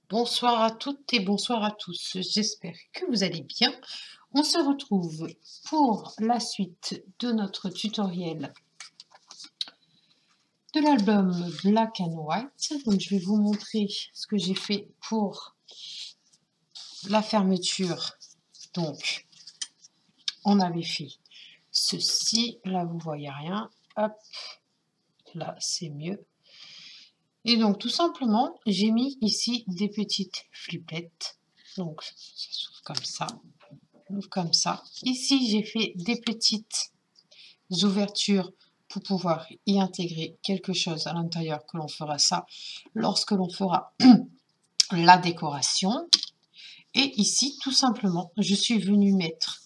Bonsoir à toutes et bonsoir à tous, j'espère que vous allez bien. On se retrouve pour la suite de notre tutoriel de l'album Black and White. Donc je vais vous montrer ce que j'ai fait pour la fermeture. Donc on avait fait ceci, là vous voyez rien, hop, là c'est mieux. Et donc tout simplement, j'ai mis ici des petites flippettes. Donc ça s'ouvre comme ça. Ici, j'ai fait des petites ouvertures pour pouvoir y intégrer quelque chose à l'intérieur, que l'on fera ça lorsque l'on fera la décoration. Et ici, tout simplement, je suis venue mettre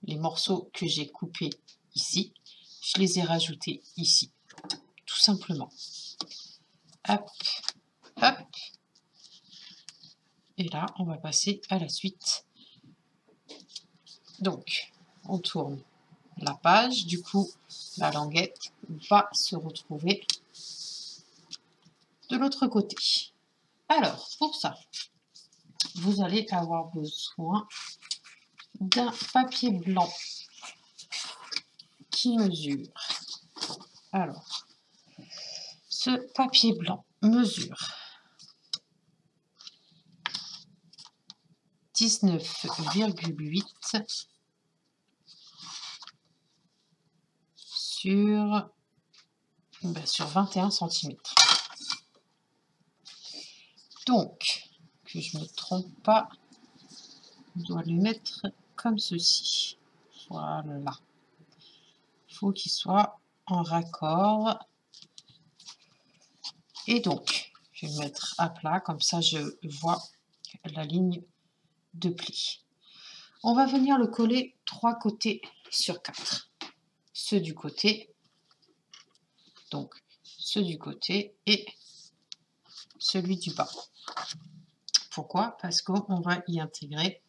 les morceaux que j'ai coupés ici. Je les ai rajoutés ici, tout simplement. Hop, hop. Et là, on va passer à la suite. Donc, on tourne la page. Du coup, la languette va se retrouver de l'autre côté. Alors, pour ça, vous allez avoir besoin d'un papier blanc qui mesure. Alors, ce papier blanc mesure 19,8 sur 21 cm. Donc, que je ne me trompe pas, on doit le mettre comme ceci. Voilà. Il faut qu'il soit en raccord. Et donc, je vais le mettre à plat, comme ça je vois la ligne de pli. On va venir le coller 3 côtés sur 4. Ceux du côté, donc ceux du côté et celui du bas. Pourquoi? Parce qu'on va y intégrer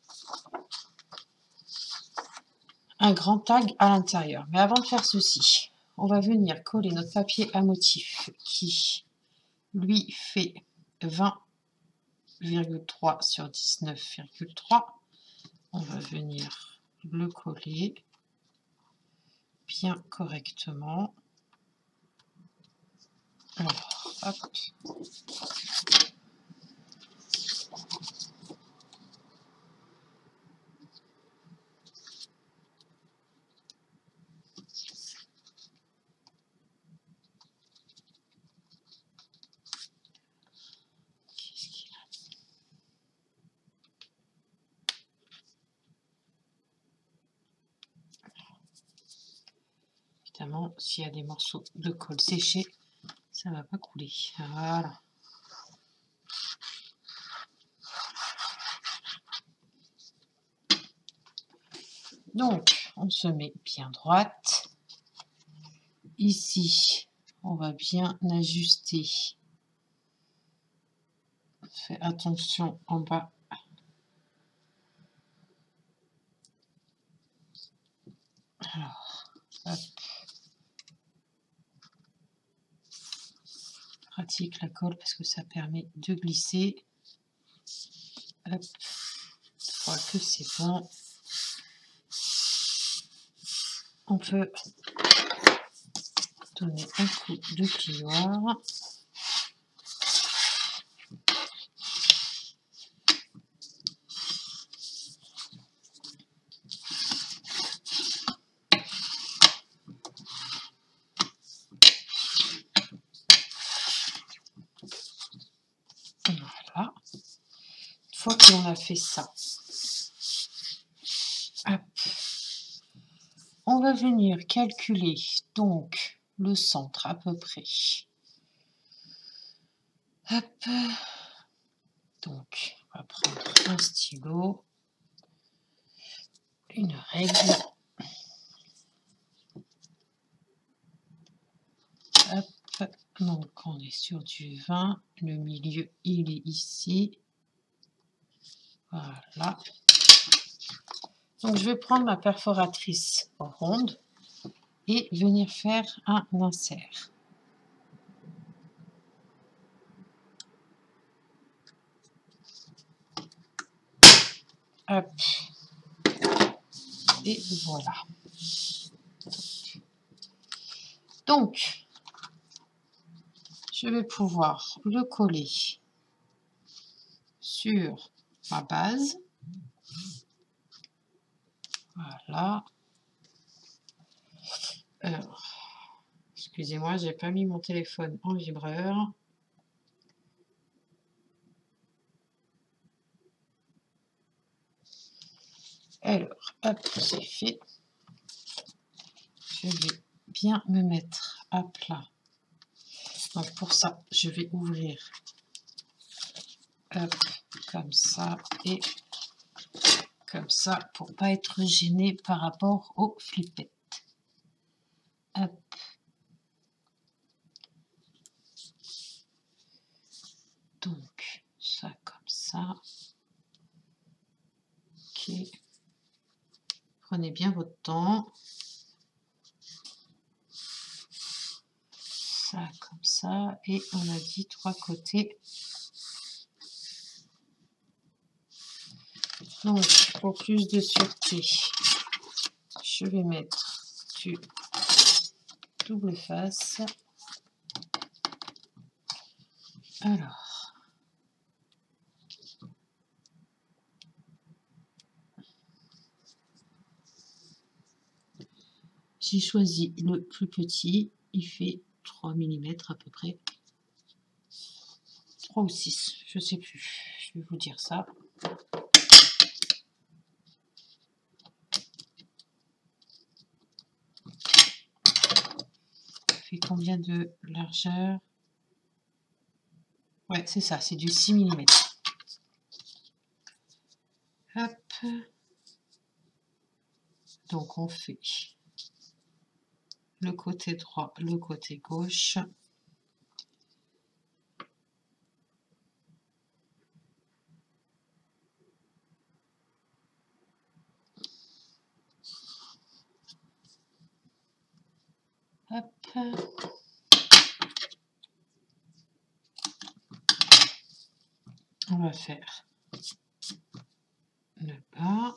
un grand tag à l'intérieur. Mais avant de faire ceci, on va venir coller notre papier à motif qui, lui, fait 20,3 sur 19,3. On va venir le coller bien correctement. Alors, hop. Évidemment, s'il y a des morceaux de colle séchés, ça ne va pas couler. Voilà. Donc, on se met bien droite. Ici, on va bien ajuster. Fais attention en bas. Alors, hop. Pratique la colle parce que ça permet de glisser. Hop. Une fois que c'est bon, on peut donner un coup de plioir. Voilà. Une fois que l'on a fait ça, hop, on va venir calculer donc le centre à peu près. Hop. Donc, on va prendre un stylo, une règle. Hop. Donc on est sur du 20, le milieu il est ici. Voilà. Donc je vais prendre ma perforatrice ronde et venir faire un insert. Hop. Et voilà. Donc, je vais pouvoir le coller sur ma base. Voilà. Alors, excusez-moi, j'ai pas mis mon téléphone en vibreur. Alors, hop, c'est fait. Je vais bien me mettre à plat. Donc pour ça, je vais ouvrir hop, comme ça et comme ça pour pas être gêné par rapport aux flippettes. Hop. Donc ça comme ça. Ok. Prenez bien votre temps. Ça comme ça et on a dit 3 côtés. Donc pour plus de sûreté, je vais mettre du double face. Alors, j'ai choisi le plus petit, il fait 3 mm à peu près. 3 ou 6, je sais plus, je vais vous dire ça. Ça fait combien de largeur? Ouais, c'est ça, c'est du 6 mm. Hop. Donc on fait le côté droit, le côté gauche. Hop. On va faire le bas.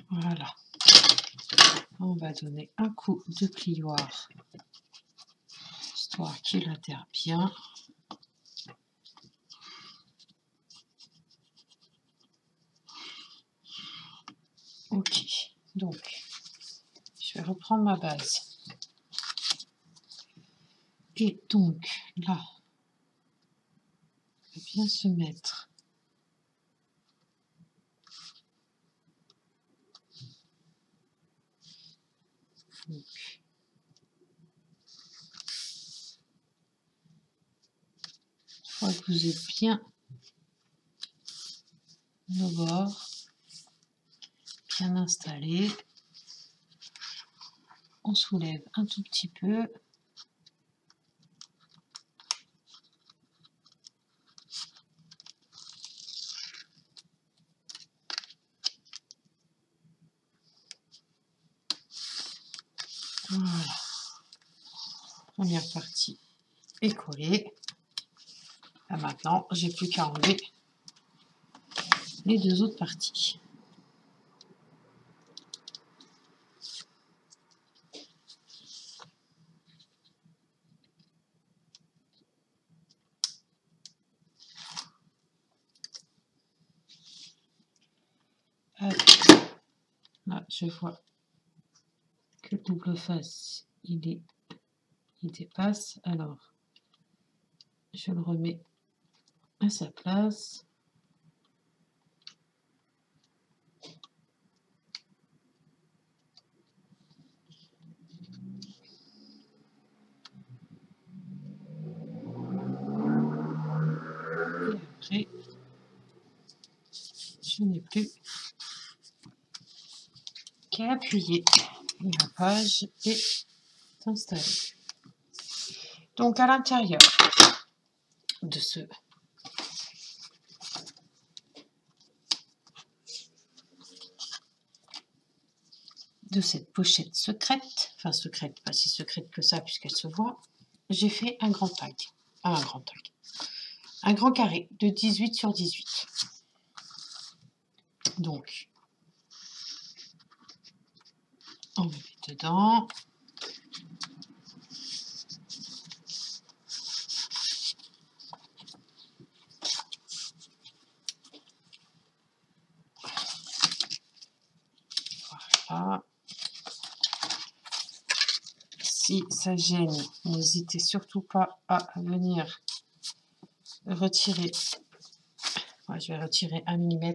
Voilà. On va donner un coup de plioir, histoire qu'il adhère bien. Ok, donc je vais reprendre ma base. Et donc là, on va bien se mettre. Donc, une fois que vous êtes bien au bord, bien installé, on soulève un tout petit peu. Voilà. Première partie est collée. Là, maintenant, j'ai plus qu'à enlever les 2 autres parties. Hop. Là, je vois que le double face, il dépasse. Alors, je le remets à sa place. après, je n'ai plus qu'à appuyer et la page est installée. Donc à l'intérieur de cette pochette secrète, enfin secrète, pas si secrète que ça puisqu'elle se voit, j'ai fait un grand tag, un grand carré de 18 sur 18. Donc, on le met dedans. Voilà. Si ça gêne, n'hésitez surtout pas à venir retirer. Ouais, je vais retirer 1 mm.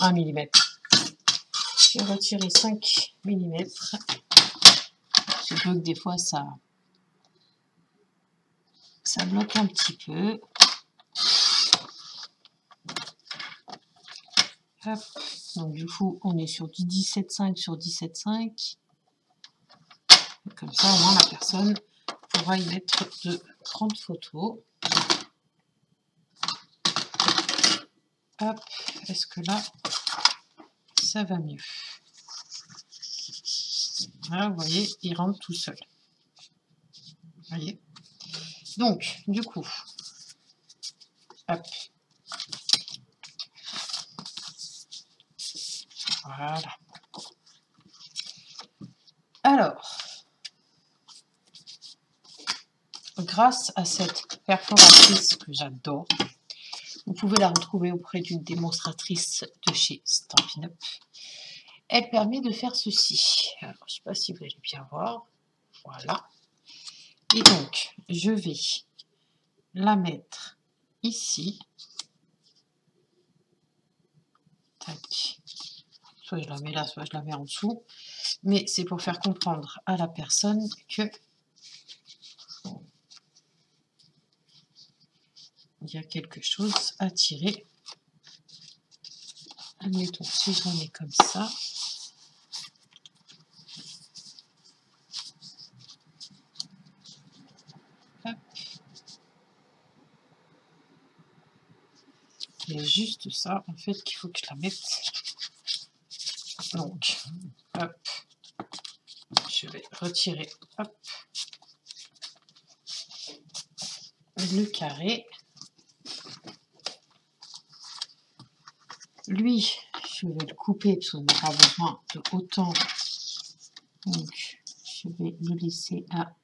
1 mm. Je vais retirer 5 mm. Je vois que des fois ça bloque un petit peu. Hop. Donc du coup, on est sur du 17,5 sur 17,5. Comme ça, au moins, la personne pourra y mettre de 30 photos. Hop, est-ce que là, ça va mieux? Voilà, vous voyez, il rentre tout seul. Vous voyez? Donc, du coup, hop. Voilà. Alors, grâce à cette perforatrice que j'adore, vous pouvez la retrouver auprès d'une démonstratrice de chez Stampin' Up. Elle permet de faire ceci. Alors, je ne sais pas si vous allez bien voir. Voilà. Et donc, je vais la mettre ici. Tac. Soit je la mets là, soit je la mets en dessous. Mais c'est pour faire comprendre à la personne que il y a quelque chose à tirer. Admettons, si je la mets comme ça. Hop. Il y a juste ça, en fait, qu'il faut que je la mette. Donc, hop. Je vais retirer, hop, le carré. Lui, je vais le couper parce qu'on n'a pas besoin de autant. Donc, je vais le laisser à,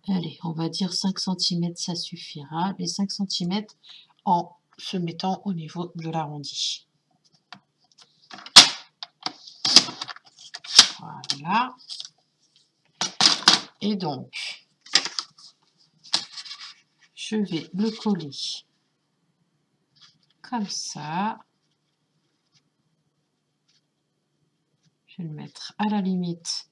allez, on va dire 5 cm, ça suffira. Les 5 cm en se mettant au niveau de l'arrondi. Voilà. Et donc, je vais le coller comme ça. Je vais le mettre à la limite.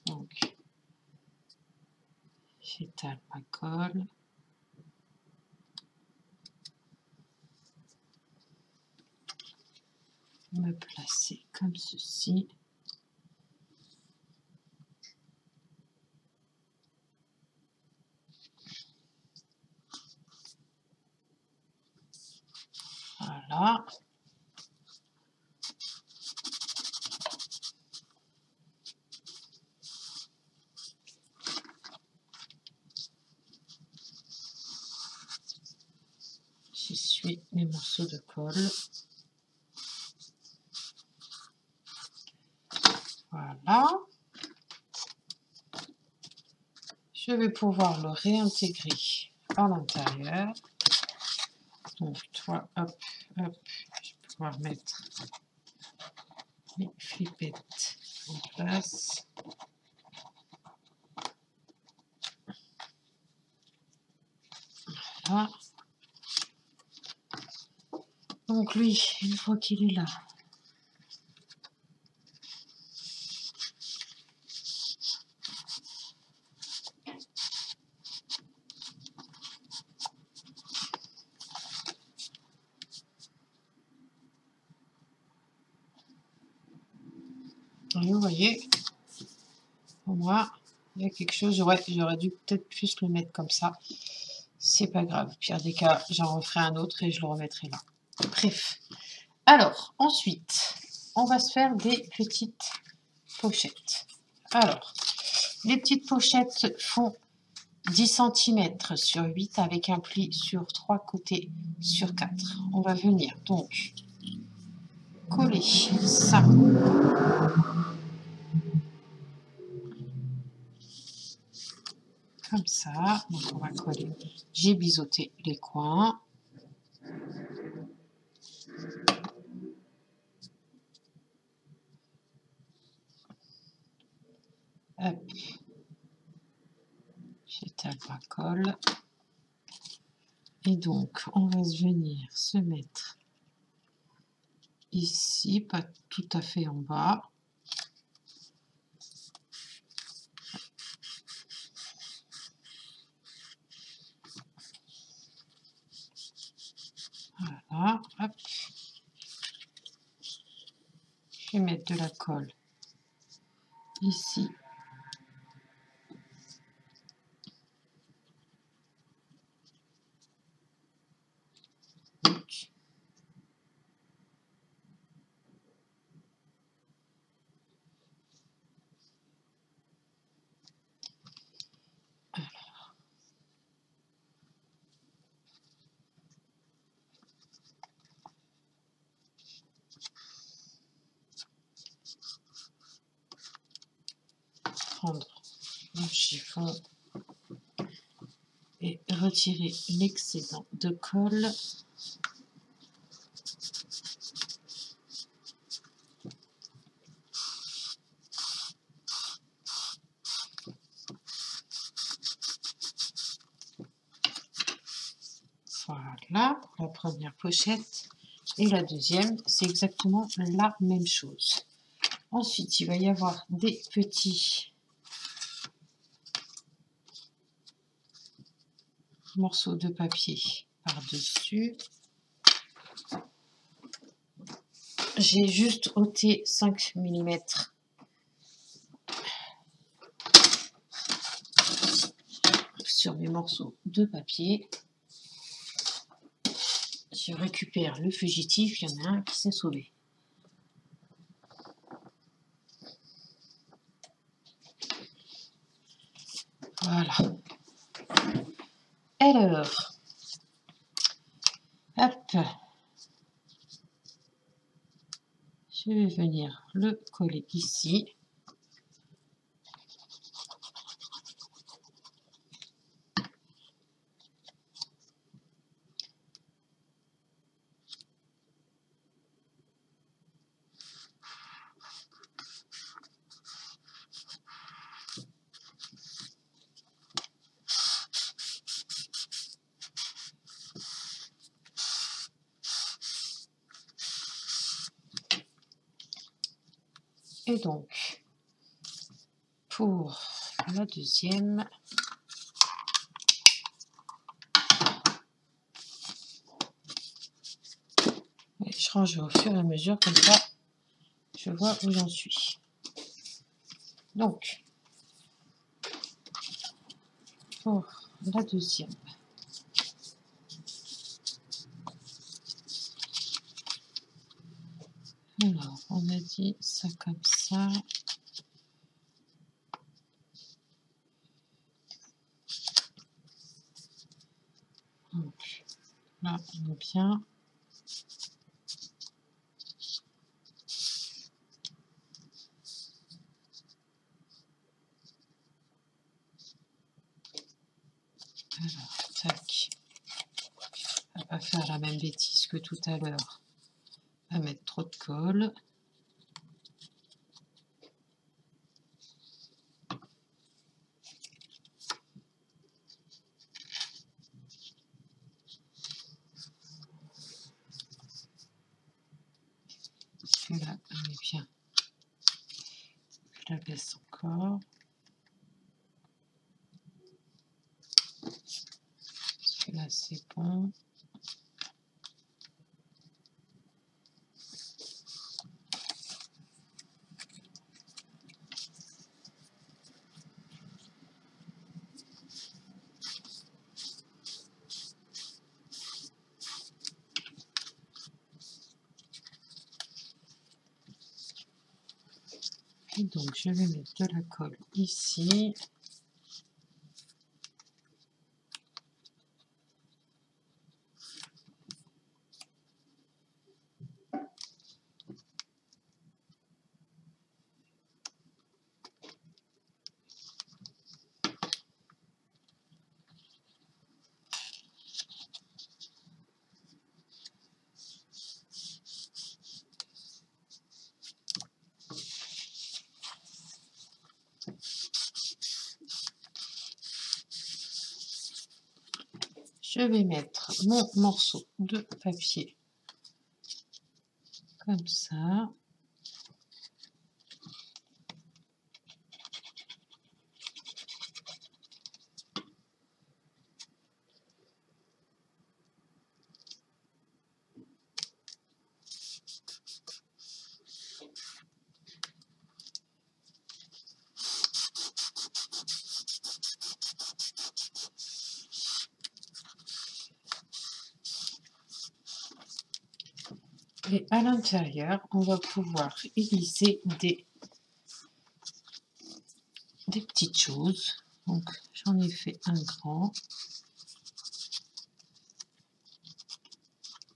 Donc, j'étale ma colle. Me placer comme ceci. Voilà. J'essuie mes morceaux de colle. Voilà. Je vais pouvoir le réintégrer à l'intérieur. Donc, toi, hop, hop, je vais pouvoir mettre mes flippettes en place. Voilà. Donc lui, une fois qu'il est là, et vous voyez, pour moi, il y a quelque chose, j'aurais dû peut-être plus le mettre comme ça. C'est pas grave, au pire des cas, j'en referai un autre et je le remettrai là. Bref. Alors, ensuite, on va se faire des petites pochettes. Alors, les petites pochettes font 10 cm sur 8 avec un pli sur 3 côtés sur 4. On va venir donc coller ça comme ça. Donc on va coller. J'ai biseauté les coins. Hop. J'étale ma colle. Et donc, on va se venir se mettre ici, pas tout à fait en bas. Voilà, hop. Je vais mettre de la colle ici. Prendre le chiffon et retirer l'excédent de colle. Voilà pour la première pochette. Et la deuxième, c'est exactement la même chose. Ensuite, il va y avoir des petits morceaux de papier par-dessus. J'ai juste ôté 5 mm sur mes morceaux de papier. Je récupère le fugitif, il y en a un qui s'est sauvé. Voilà. Alors, hop, je vais venir le coller ici. Et donc, pour la deuxième, je range au fur et à mesure, comme ça, je vois où j'en suis. Donc, pour la deuxième, alors, on a dit ça comme ça. Donc, là, on est bien. Alors, tac. On va pas faire la même bêtise que tout à l'heure. On va mettre trop de colle. Je la baisse encore. Parce que là, c'est bon. Et donc, je vais mettre de la colle ici. Je vais mettre mon morceau de papier comme ça. Et à l'intérieur, on va pouvoir y glisser des petites choses. Donc, j'en ai fait un grand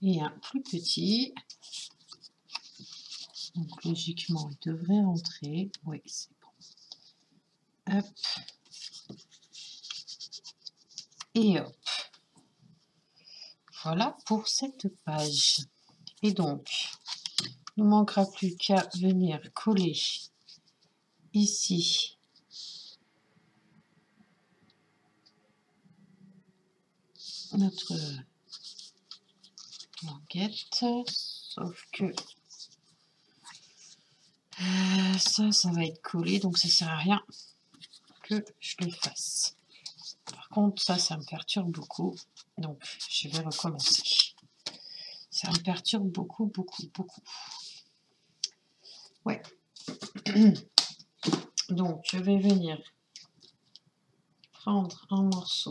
et un plus petit. Donc, logiquement, il devrait rentrer. Oui, c'est bon. Hop. Et hop. Voilà pour cette page. Et donc, il ne manquera plus qu'à venir coller ici notre languette. Sauf que ça va être collé, donc ça ne sert à rien que je le fasse. Par contre, ça me perturbe beaucoup. Donc, je vais recommencer. Ça me perturbe beaucoup, beaucoup, beaucoup. Ouais. Donc, je vais venir prendre un morceau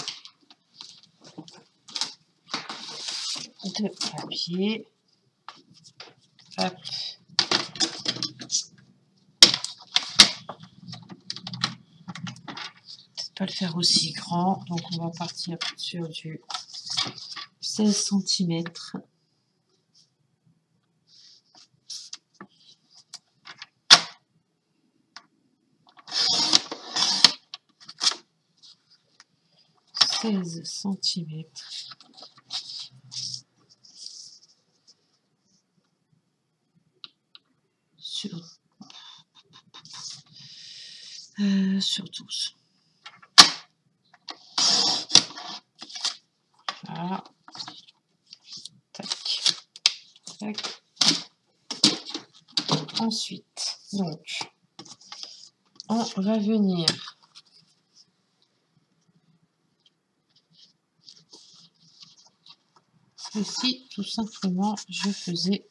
de papier. Hop. Peut-être pas le faire aussi grand. Donc, on va partir sur du 16 cm. Sur 12. Voilà. Tac. Tac. Ensuite, donc, on va venir ici, tout simplement, je faisais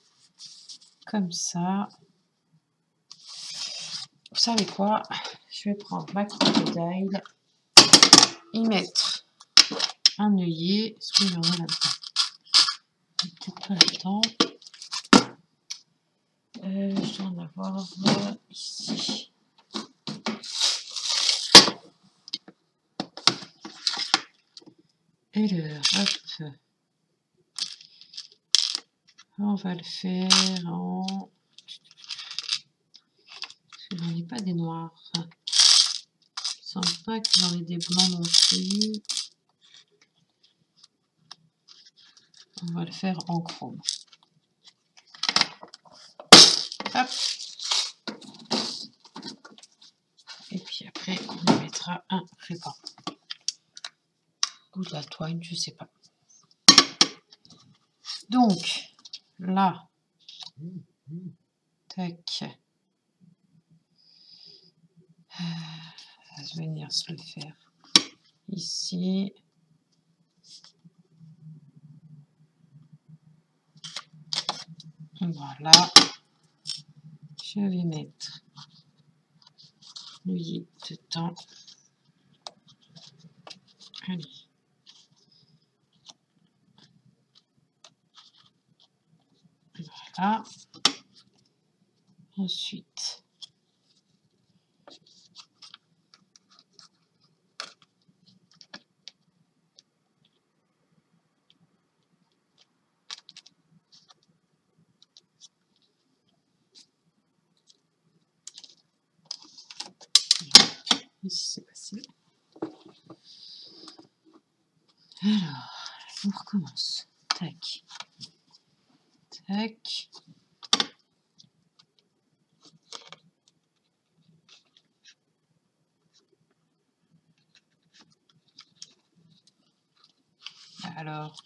comme ça. Vous savez quoi? Je vais prendre ma crocodile, y mettre un œillet. Est-ce qu'il y en a là-dedans? Peut-être pas là-dedans. Je dois en avoir ici. Et le hop. On va le faire en... Parce que j'en ai pas des noirs. Il ne semble pas que j'en ai des blancs non plus. On va le faire en chrome. Hop. Et puis après, on y mettra un ruban. Ou de la toile, je sais pas. Donc, là, tac. On va venir se le faire ici. Voilà. Je vais mettre l'huile dedans. Allez. Voilà. Ensuite, ici c'est passé. Alors, on recommence. Tac. Tac. Alors,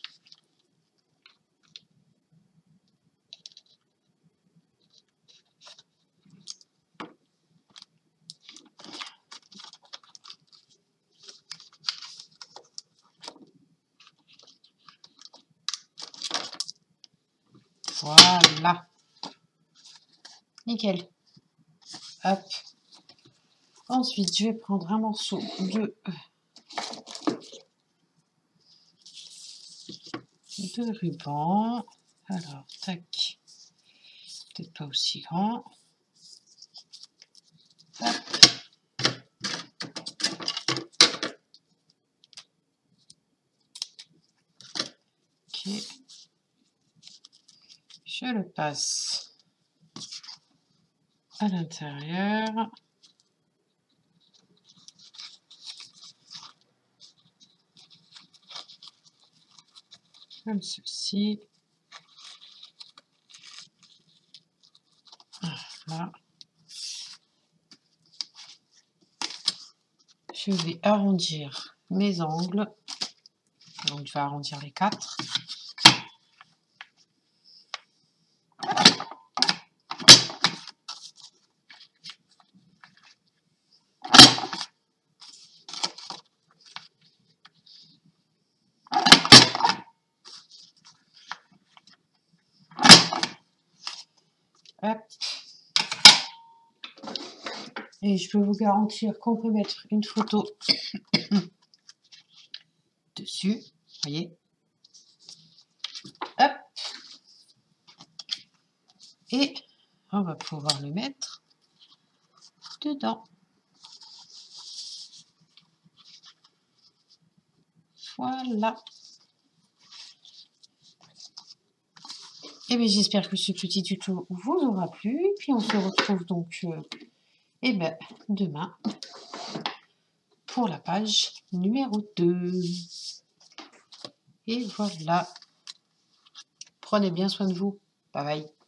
voilà. Nickel. Hop. Ensuite, je vais prendre un morceau de ruban. Alors, tac. Peut-être pas aussi grand. Hop. Ok. Je le passe à l'intérieur. Comme ceci. Voilà. Je vais arrondir mes angles. Donc, je vais arrondir les 4. Hop. Et je peux vous garantir qu'on peut mettre une photo dessus. Voyez. Hop. Et on va pouvoir le mettre dedans. Voilà. Et bien j'espère que ce petit tuto vous aura plu. Puis on se retrouve donc demain pour la page numéro 2. Et voilà. Prenez bien soin de vous. Bye bye.